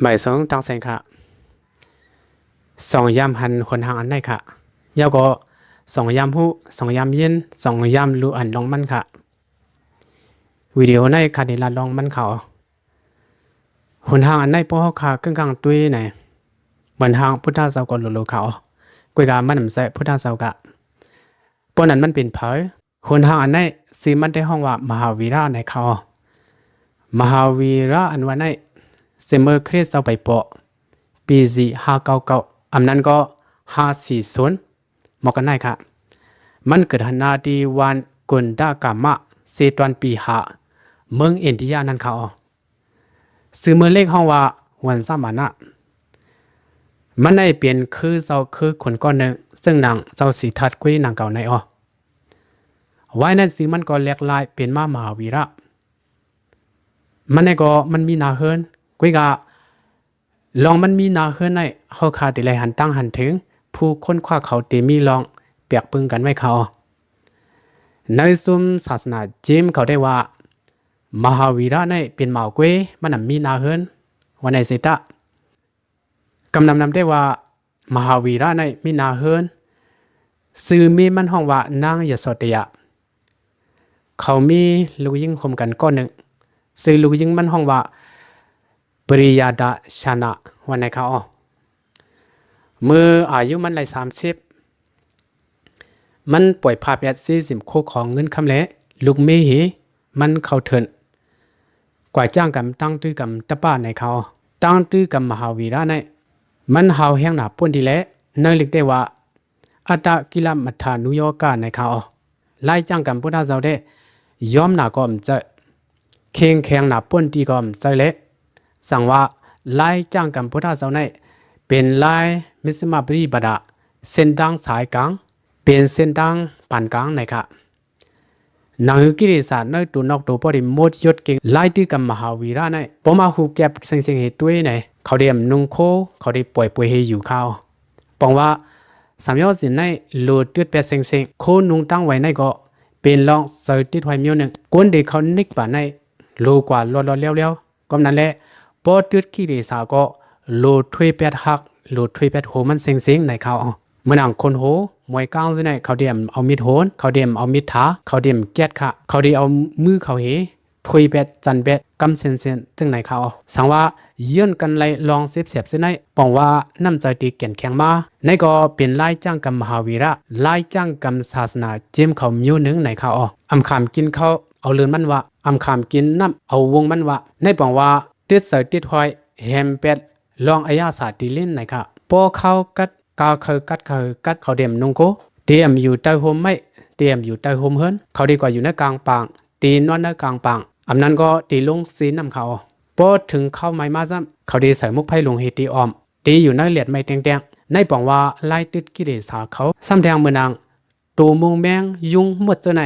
หมายสองตังเซงค่ะสองยามหันคนทางอันไหนค่ะยาวก็สองยามหูสองยามเย็นสองยามรู้อันลองมันค่ะวิดีโอในคาเดลาลองมันเขาคนทางอันไหนพวกเขาค่ะกึ่งกลางตุ้ยไหนบันทางพุทธศาสนาโลโลเขากุยกามันนำใส่พุทธศาสนาปนนั้นมันเป็นเผยคนทางอันไหนซีมันได้ห้องว่ามหาวีระในเขามหาวีระอันวันไหนเสมอคริสเอาไปปอปี499อำนั้นก็540หมอกันได้ค่ะมันเกิดหันนาดีวันกุนดากามะเซตวันปีหาเมืองอินเดียนั่นเขาซื้อเมืองเลขห้องว่าหวนสามานะมันได้เปลี่ยนคือเจ้าคือคนก้อนหนึ่งซึ่งนางเจ้าสีทัดกุ้ยนางเก่าในไว้นั่นซื้อมันก็เรียกลายเป็นมหาวีระมันในก็มันมีนาเฮินกุ้ยกาลองมันมีนาเฮินในเขาคาติเลยหันตั้งหันถึงผู้คนคว้าเขาเตมีลองเปียกปึงกันไว้เขาในซุมศาสนาจีมเขาได้ว่ามหาวีระในเป็นหมากวยมันมีนาเฮินวันในสิตะกำนำได้ว่ามหาวีระในมีนาเฮินซื้อมีมันห้องว่านางยโสธยาเขามีลูกยิงคมกันก้อนหนึ่งซื้อลูกยิงมันห้องว่าปริยาดาชนะวันในเขาเมื่ออายุมันเลย30มันป่วยภาพยัด40โคของเงินคำเละลูกเมหีมันเขาเถินกว่าจ้างกันตั้งตื้อกันตะป้าในเขาตั้งตื้อกันมหาวีระในมันเฮาแห้งหนาป่นดีแล้วเนื่องเล็กได้ว่าอัตกิลมัทานุโยกาในเขาไล่จ้างกันพุทธเจ้าได้ยอมหนาก็มจะเข่งแข็งหนาป่นดีก็มจะเละสั่งว่าไล่จ้างกันพุทธเจ้าในเป็นไล่มิสมาบรีบดาเส้นดังสายกลางเป็นเส้นดังปานกลางในค่ะนางกิริสาเนตัวนอกตัวพอดีมดยศเก่งไล่ตื้อกับมหาวีระในพอมาหูแก็บเซ็งเหตุด้วยในเขาเดียมนุ่งโคเขาได้ป่วยให้อยู่ข้าวปองว่าสามยอดสินในโลดตืดแปดเซ็งโคนุ่งตั้งไว้ในก็เป็นลองเสยติดไว้มีหนึ่งก้นเด็กเขานิกป่าในโลกว่าโลเลี้ยวก็นั่นแหละพอตืดกิริสาก็โลถ้วยแปดหักโลถ้วยแปดโหมันเซ็งในเขาเมื่อนางคนโหมวยก้าวสิไหนเขาเดียมเอามีดโหนเขาเดียมเอามีดถาเขาเดียมแก๊ดค่ะเขาดีเอามือเขาเหถุยแบดจันแบดกำเซนจึงไหนเขาสังว่ายื่นกันไล่ลองเสียบสิไหนปองว่าน้ำใจตีเก่งแข็งมาในก็เป็นไล่จ้างกำมหาวีระไล่จ้างกำศาสนาเจมเขามิวหนึ่งไหนเขาอำคำกินเขาเอาเลือนมันว่าอำคำกินน้ำเอาวงมันว่าในปองว่าติดเสยติดหอยแฮมเป็ดลองอายาศาสตร์ตีเล่นไหนค่ะพอเขากัดกาเคยกัดเขาเดียมนงโกเดียมอยู่ใต้โฮมไม่เดียมอยู่ใต้โฮมเฮิรนเขาดีกว่าอยู่ในกลางปางตีนอนในกลางปางอำนั้นก็ตีลงซีนำเขาพอถึงเข้าไม้มาซ้ำเขาดีใส่มุกไผ่ลงเฮตีออมตีอยู่ในเหลียดไม่แดงในปองว่าไล่ติดกิเลสาเขาซ้ำแดงเมือนางตูมุงแมงยุงหมดเจ้าไหน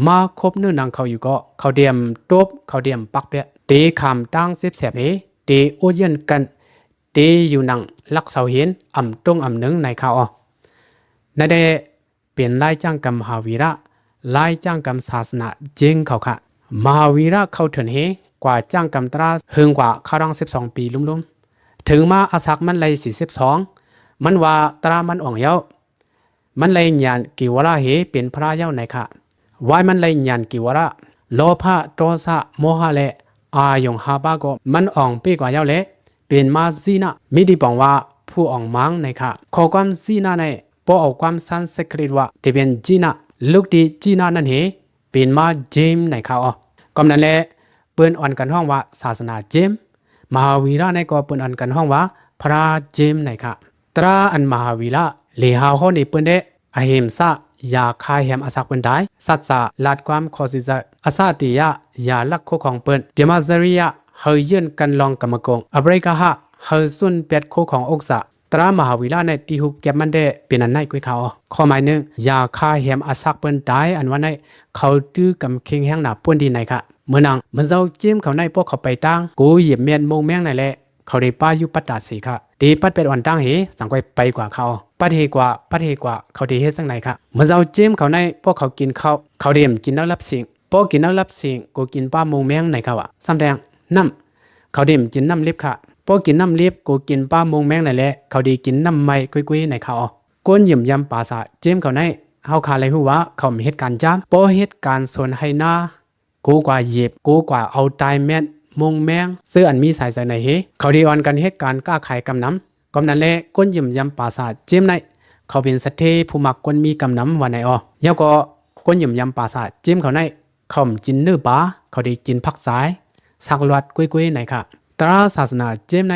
มาคบเนื้อนางเขาอยู่ก็เขาเดียมตบเขาเดียมปักเปะตีคำตั้งเสียบเสียบเอตีโอเย็นกันตีอยู่นังลักเสาเห็นอ่ำตรงอ่ำหนึ่งในเขาในได้เปลี่ยนไล่จ้างกรรมมหาวีระไล่จ้างกรรมศาสนาเจงเขาค่ะมหาวีระเข้าถึงเฮกว่าจ้างกรรมตราหึงกว่าเขารัง12 ปีลุ่มๆถึงมาอาศักมันเลย42มันว่าตรามันอ่องเย้ามันเลยญาณกิวระเฮเป็นพระเย้าในค่ะไว้มันเลยญาณกิวระโลภะโทสะโมหะและอายงหาบาก็มันอ่องปีกว่าเย้าและเป็นมาซีนะมิดีปองว่าผู้อ่องมังในค่ะขอความซีนะในพอเอาความสันสกฤตว่าที่เป็นจีนะลูกดีจีนะนั่นเฮเป็นมาเจมในเขาก็นั่นแหละเปิ้นอ่อนกันห้องว่าศาสนาเจมมหาวีระในก็เปิ้นอ่อนกันห้องว่าพระเจมในค่ะตราอันมหาวีระเลหาข้อนี้เปิ้นได้อหิมสะยาคายแหมอสักเปิ้นได้สัจจะลาดความขอสิจะอสาติยะยาลักโคของเปิ้นเปียมาซาริยะเฮยยืนกันลองกรรมกงอบริกะฮะเฮยสุนเป็ดโคของอกษะตรามหาวิลาในตีหุบแก็บมันได้เป็นอันไหนกุ้ยเขาข้อหมายหนึ่งยาคาแหมอสักเปิ้นได้อันวันไหนเขาตื้อกำเค็งแห้งหนาป่วนดีไหนค่ะเมื่อนางมันเจ้าเจียมเขาในพวกเขาไปตั้งกูเหยียบเมียนมงแมงไหนแหละเขาได้ป้ายุปัตตาสีค่ะตีปัดเป็ดอ่อนตั้งเหสังไปกว่าเขาปัดเฮกว่าเขาดีเฮ็ดสังไหนค่ะเมื่อเจ้าเจียมเขาในพวกเขากินข้าวเขาเดียมกินแล้วรับสิ่งพอกินแล้วรับสิ่งกูกินป้ามงแมงไหนเขาซ้ำแดงน้ำเขาเดียมกินน้ำลิบค่ะ พอกินน้ำเลียบกูกินป้ามงแมงนั่นแหละเขาดีกินน้ำไม้กุ้ยๆในเขาก้นหยิมยำปาสะเจมเขาในเฮาคาเลยฮู้ว่าเขามีเหตุการณ์จ้ามบ่เหตุการณ์สนให้หน้ากูกว่าเหยียบกูกว่าเอาตายแม่นมงแมงซื้ออันมีสายใจในเฮเขาดีออนกันเหตุการณ์กล้าขายกำน้ำกำนั้นแหละก้นหยิมยำปาสะเจมในเขาเป็นสัตเทผู้มักก้นมีกำน้ำวันไหนอ้อยาวก็ก้นหยิมยำปาสะเจมเขาในเขากินเนื้อปลาเขาได้กินผักสายสักลวดกุ้ยๆไหนค่ะตราศาสนาเจมใน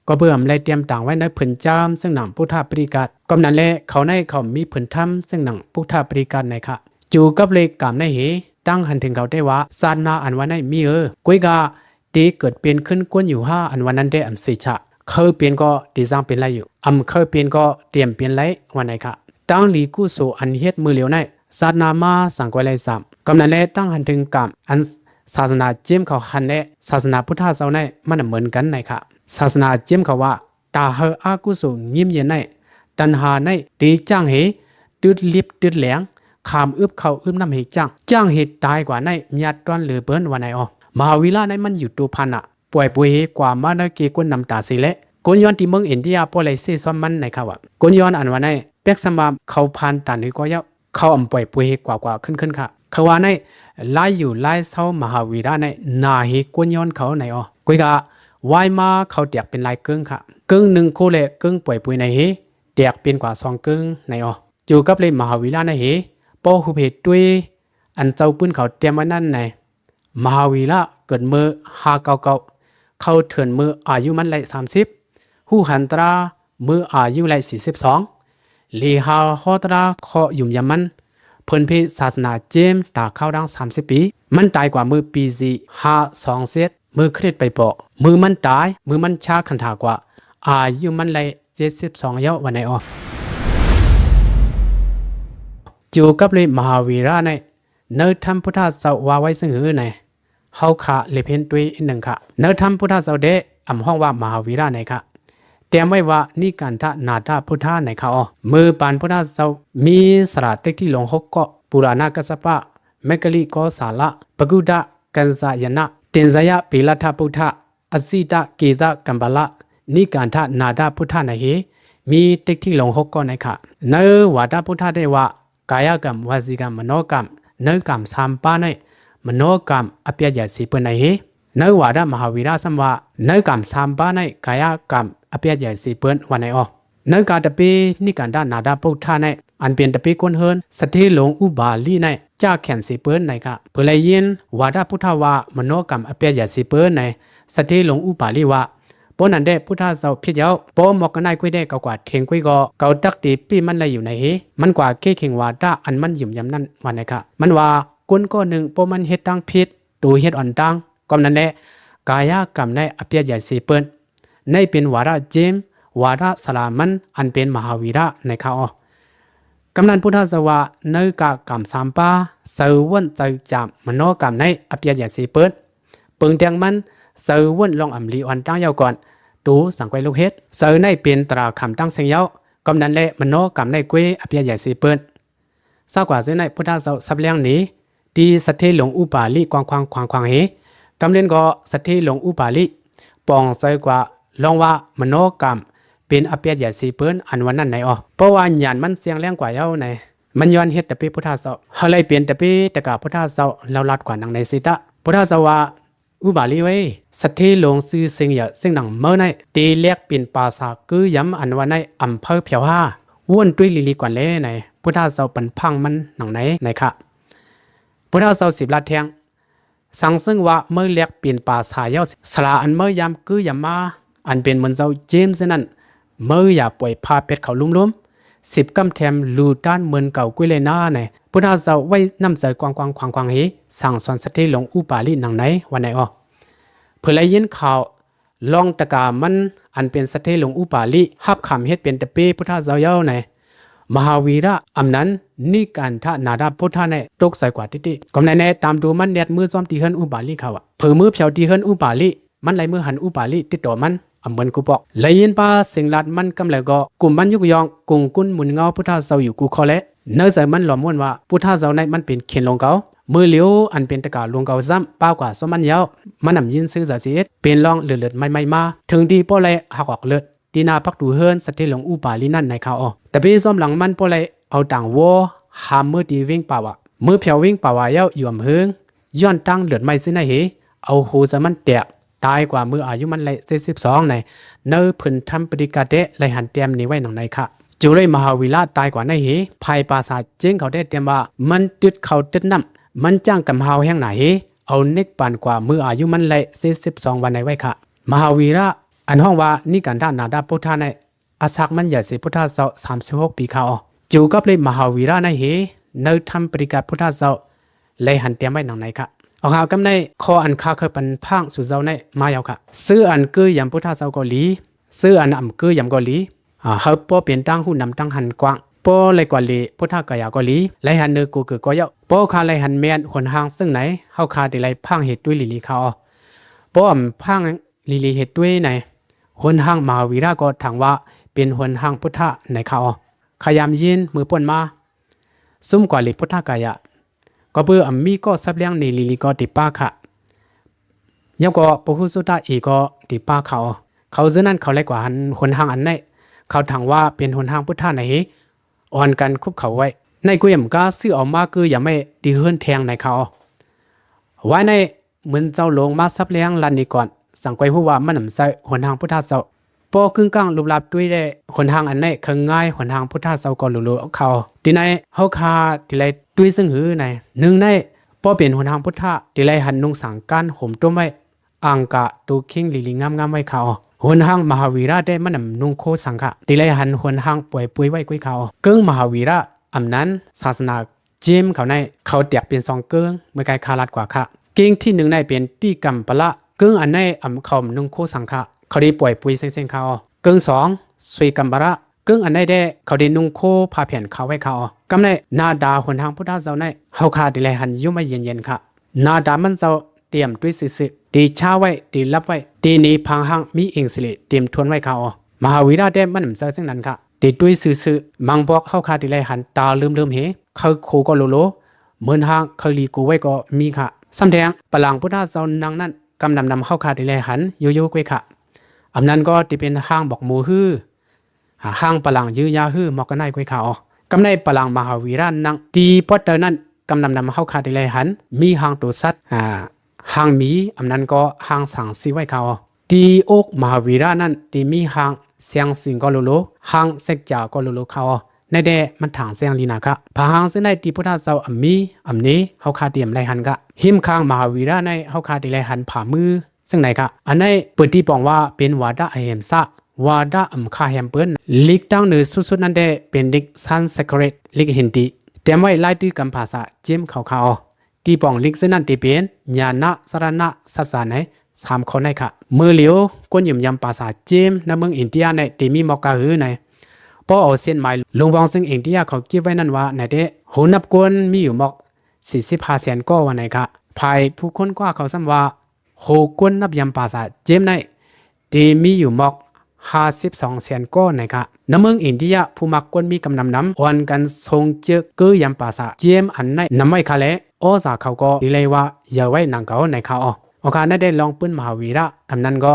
ก็เบื่อมเลยเตรียมต่างไว้ในผืนจามซึ่งหนังพุทธปริกัดกำนั้นแหละเขาในเขามีผืนถ้ำซึ่งหนังพุทธปริกัดไหนค่ะจูกับเลกามในเหตั้งหันถึงเขาได้ว่าศาสนาอันวันในมีกุ้ยกาตีเกิดเป็นขึ้นก้นอยู่5อันวันนั้นได้สิชะเคยเปลี่ยนก็ตีสร้างเป็นไรอยู่เคยเปลี่ยนก็เตรียมเปลี่ยนไรวันไหนค่ะตั้งหลีกู้สู่อันเฮ็ดมือเหลียวในศาสนามาสั่งไว้ไรซ้ำกำนั้นแหละตั้งหันถึงกามอันศาสนาเจียมเขาหันและศาสนาพุทธเจ้าในมันเหมือนกันไหนค่ะศาสนาเจียมเขาว่าตาเฮอากุสุยิ้มเย็นในตันหาในตีจ้างเหตืดลิบตืดแหลงขามอึบเขาอึบน้ำเหจ้างเหตุตายกว่าในญาติตอนหรือเบิ้นวันไหนมหาวิลาในมันอยู่ตัวพันป่วยเหกว่ามาในเกกุนนำตาสิเละกุนย้อนที่เมืองอินเดียพอเลยเซซ้อมมันในเขาว่ากุนย้อนอันวันในเป็กสมามเขาพันตันหรือก็ยาเขาป่วยเหกว่าขึ้นค่ะเขาว่าในไล่อยู่ไล่เศร้ามหาวิราในนาเฮกวนย้อนเขาไหนกุยกะวายมาเขาเตียกเป็นลายเกิ้งค่ะเกิ้งหนึ่งโคเลเกิ้งป่วยในเฮเตียกเป็นกว่า2เกิ้งในอยู่กับเลยมหาวิราในเฮปอหุเพด้วยอันเจ้าปืนเขาเตรียมไว้นั่นในมหาวิราเกิดมือ599เขาเถื่อนมืออายุมันเลย30หูหันตรามืออายุเลย42ลีฮาฮอตราขอยุ่มยามันเพิ่นเพศศาสนาเจมตาเข้าดัง30ปีมันตายกว่ามือปีซี527มือเครียดไปปอกมือมันตายมือมันชาคันถากว่าอายุมันเลย72เยาวันไหนจูกับเลยมหาวีระในเนื้อธรรมพุทธเจ้าว่าไว้ซึ่งหือในเฮาขาเลเพนตุยอีกหนึ่งค่ะเนื้อธรรมพุทธเจ้าเดอำห้องว่ามหาวีระในค่ะเตรียมไว้ว่านี่การทะนาดาพุทธะในค่ะมือปานพุทธเจ้ามีสระเต็กที่หลงหกเกาะปุราณกัสสปะเมกลิโกสาละปกุดะกันสายนะเตนสยะปิลัทธพุทธะอสิตะเกตะกัมบาละนี่การทะนาดาพุทธะในเหมีเต็กที่หลงหกเกาะในค่ะเนื้อวาดาพุทธะได้ว่ากายกรรมวาสิกรรมมโนกรรมเนื้อกรรมสามปาในมโนกรรมอภิญญาสีเปินในเหเนื้อวาดามหาวิราสัมว่าเนื้อกรรมสามปาในกายกรรมอภิญญาสีเปินวันในเนื้อการตะปีนี่การด้านนาดาพุทธะในอันเป็นตะปีก้นเฮินสถิหลงอุบาลีในจ้าแขนสีเปินในค่ะเพื่อเลยยินวาดาพุทธว่ามโนกรรมอภิญญาสีเปินในสถิหลงอุบาลีว่าปนันเดพุทธเจ้าพิจเอาปมอกกันได้กุ้ยได้เก่ากว่าเข่งกุ้ยก็เก่าตักตีปีมันเลยอยู่ในเฮมันกว่าเข่งวาดาอันมันหยิ่มยำนั่นวันไหนค่ะมันว่ากุนก็หนึ่งปมันเฮ็ดตั้งพิษตูเฮ็ดอ่อนตั้งก็นั่นแหละกายกรรมในอภิญญาสีเปินในเป็นวาระเจมวาระสลามันอันเป็นมหาวีระในข้ากำนันพุทธสวะเนื้อกากรรมสามปาเสวนใจจามมโนกรรมในอภิญญาสีเปินเปิงเตียงมันเสวนลองอำลีอ่อนตั้งยาวก่อนตูสังไว้ลูกเฮ็ดเสในเป็นตราคำตั้งเสียงยาวกำนันและมโนกรรมในกุ้ยอภิญญาสีเปินทราบกว่าเส้นในพุทธเจ้าสับเลี้ยงนี้ตีสัทเทหลงอุปาลีกวางควางเฮกำเล่นก็สัทเทหลงอุปาลีปองเสกว่าลองว่ามโนกรรมเป็นอภิญญาสีเปิ้นอันวันนั้นไหนเพราะว่าญาณมันเสียงแรงกว่าเย้าในมันย้อนเฮ็ดแต่ปีพุทธเจ้าเฮาเลยเปลี่ยนแต่ปีแต่กะพุทธเจ้าเราลัดกว่านังในสิตะพุทธเจ้าว่าอุบาลีไว้สัทธิหลงซื้อเสียงอย่าซึ่งหนังเมื่อในตีเรียกเป็นภาษากือย้ำอันวันในอำเภอเพียวห้าว่นตุ้ยลีกว่าเล่ในพุทธเจ้าปันพังมันหนังไหนค่ะพุทธเจ้า10 ลาดแทงสั่งซึ่งว่าเมื่อเรียกเป็นภาษาเย้าสละอันเมื่อยำกือย้ำมาอันเป็นเหมือนเจ้าเจมส์นั่นเมื่ออย่าป่วยพาเป็ดเขาลุ่ม10 กำแถมลูด้านเหมือนเก่ากุ้ยเลยหน้าในพุทธเจ้าไว้นำใจกวางเฮสั่งสอนสติหลงอุปาลีหนังไหนวันไหนเพื่อเลยยินข่าวลองตะกามันอันเป็นสติหลงอุปาลีฮับคำเฮ็ดเป็นตะเปพุทธเจ้าเย้าในมหาวีระอำนั้นนี่การทะนาดาพุทธะในตกใส่กว่าติกำในตามดูมันเน็ดมือซ้อมตีเฮิรนอุปาลีเขาเผื่อมือเพียวตีเฮิรนอุปาลีมันไหลมือหันอุปาลีติดต่อมันอำเหมือนกูบอกเลยยินป้าสิงลัดมันกำเลยก็กลุ่มมันยุกยองกุงกุนหมุนเงาพุทธเจ้าอยู่กูคอและเนื้อใจมันหลอมวนว่าพุทธเจ้าในมันเป็นเขียนลงเก่า มือเหลียวอันเป็นตะกาลวงเกาซ้ำป้ากว่าสมันยาวมันนำยินซื้อจะเสียเป็นลองเลือดไม่มาถึงดีป้อเลยหักออกเลือดตีนาพักดูเฮินสเตลงอุปาลีนั่นในเขาแต่พี่ซ้อมหลังมันป้อเลยเอาต่างวัวหามมือตีวิ่งป่าวมือเพียววิ่งป่าวเย้าอยู่อำเฮิงย้อนตั้งเลือดไม่ซื้อในเหเอาหูจะมันแตกตายกว่ามืออายุมันเลย42ในเนื้อพื้นทำปฏิกาเดะเลยหันเตรียมนี้ไว้หนังในค่ะจุเลยมหาวิราชตายกว่าในเหภายปราสาทเจ้งเขาได้เตรียมว่ามันตึดเขาตึดน้ำมันจ้างกำเฮาแห่งไหนเอาเน็กปานกว่ามืออายุมันเลย42วันในไว้ค่ะมหาวีระอันห้องว่านี่การด้านนาดาพุทธาในอาศักมันใหญ่สิพุทธาเจ้า36ปีเขาจูกับเลยมหาวีระในเหเนื้อทำปฏิกาพุทธาเจ้าเลยหันเตรียมไว้หนังในค่ะเอาข่าวกำในคออันคาเคยปันพังสู่เจ้าในมาเอาค่ะซื้ออันกือยำพุทธาเจ้าเกาหลีซื้ออันอ่ำกือยำเกาหลีเขาป้อเปลี่ยนตั้งหุ่นนำตั้งหันกว้างป้อเลยกว่าลีพุทธากายาเกาหลีไลหันเนื้อกูคือก็เยาป้อคาไลหันเมียนหนหางซึ่งไหนเฮาคาติไลพังเหตุด้วยลิลีเขาป้ออ่ำพังลิลีเหตุด้วยไหนหนหางมหาวีระก็ถังว่าเป็นหนหางพุทธะในเขาขยามยินมือป่นมาซุ่มกว่าลีพุทธากายะก็เบื่ออัมมีก็ซับเลี้ยงในลิลีก็ติป้าค่ะยังก็ปุหุสุตาอีก็ติป้าเขาเจนั้นเขาเล็กกว่าหันหนหางอันไหนเขาถังว่าเป็นหนหางพุทธะไหนอ่อนกันคุบเขาไว้ในกุยมก้าซื้อออกมาคืออย่าไม่ตีเฮือนแทงในเขาไว้ในเหมือนเจ้าลงมาซับเลี้ยงลันนี้ก่อนสั่งไว้ผู้ว่ามันนำใส่หนหางพุทธะเจ้าปอครึ่งกลางรูปลับด้วยได้หนหางอันไหนเคงง่ายหนหางพุทธะเจ้าก็ลุเขาที่ในเฮาคาที่ไรด้วยซึ่งหือในหนึ่งในปอเป็นหนหางพุทธะที่ไรหันนุงสังการห่มต้มไว้อังกะตูคิงลิลิงามไว้เขาหนหางมหาวีระได้มันนำนุงโคสังกะที่ไรหันหนหางป่วยไว้กุ้ยเขาเกิ้งมหาวีระอำนั้นศาสนาจิมเขาในเขาเตียกเป็น2เกิ้งเมื่อไกลคาลัดกว่าค่ะเกิ้งที่1ในเป็นตีกัมปะละเกิ้งอันในอำเขานุงโคสังคะเขาได้ป่วยปุยเซ็งเขาเกิ้ง2สวยกัมปะละเกิ้งอันในได้เขาได้นุงโคพาแผ่นเขาไว้เขากำในนาดาหนทางพุทธเจ้าในเฮาคาดิแลหันยุ่มาเย็นค่ะนาดามันเจ้าเตรียมด้วยสื่อตีชาไว้ตีรับไว้ตีนี้พังหังมีเองสิริเตรียมทวนไว้เขามหาวิราชได้มันนำเจ้าซึ่งนั้นค่ะติดด้วยสื่อมังบอกเข้าคาติไลหันตาลืมเหเขาโคก็โลเหมือนหางเขาลีกูไว้ก็มีค่ะสำแดงปลังพุทธเจ้านางนั้นกำนำเข้าคาติไลหันโยไว้ค่ะอำนั้นก็ที่เป็นห้างบอกหมูฮือห้างปลังยื้อยาฮือมอกกันได้ไว้ค่ะกำในปลังมหาวิราชนางตีปอตเตอร์นั้นกำนำเข้าคาติไลหันมีห้างตัวสัตว์ห้างมีอำนั้นก็ห้างสังสีไว้ค่ะตีอกมหาวิราชนั้นตีมีห้างเสียงสิงก็โลหางเสกจาก็โลเขาในแดมันถางเสียงลีนาคะพาหางเส้นในตีพุทธเจ้าอัมมีอัมนี้เฮาคาเตรียมไรหันกะหิมข้างมหาวีระในเฮาคาติไรหันผ่ามือซึ่งไหนคะอันในเปิดที่ปองว่าเป็นวาดะไอเฮมซะวาดะอัมคาแฮมเปิ้นลิกตั้งเนื้อสุดๆนั้นได้เป็นลิกซันเซคเรตลิกฮินดีเตรียมไว้ไล่ด้วยกำภาษาเจมเขาตีปองลิกเส้นนั้นตีเป็นญาณะสรณะสัจจาไหน3คนในค่ะมือเหลียวกวนยิมยำภาษาเจมในเมืองอินเดียในตีมีมอกาหือในพอเอาเส้นไม้ลงวางซึ่งอินเดียเขาเก็บไว้นั่นว่าในเด้หูนับกวนมีอยู่มอก45แสนก็วันไหนค่ะภายผู้คนกว่าเขาซ้ำว่าโหกวนนับยำภาษาเจมในตีมีอยู่มอก52แสนก็ไหนค่ะในเมืองอินเดียผู้มักกวนมีกำนำอ่อนกันทรงเจอเกยยำภาษาเจมอันในนำไว้ค่ะและอ้อสาเขาก็ดีเลยว่าอย่าไว้หนังเขาในเขาโอกาสได้ลองปืนมหาวีระอำนั้นก็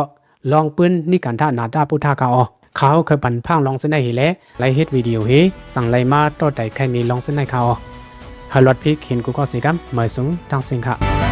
ลองปืนนิกันท่านาดาพุทธากาเขาเคยปั่นพังลองเส้นได้เห็นแล้วไลเฮ็ดวิดีโอเฮสั่งไลมาต่อใดแค่นี้ลองเส้นได้เขาฮาร์ลอดพิกเขียนกูก็สิกัมหมายสูงทางเสียงค่ะ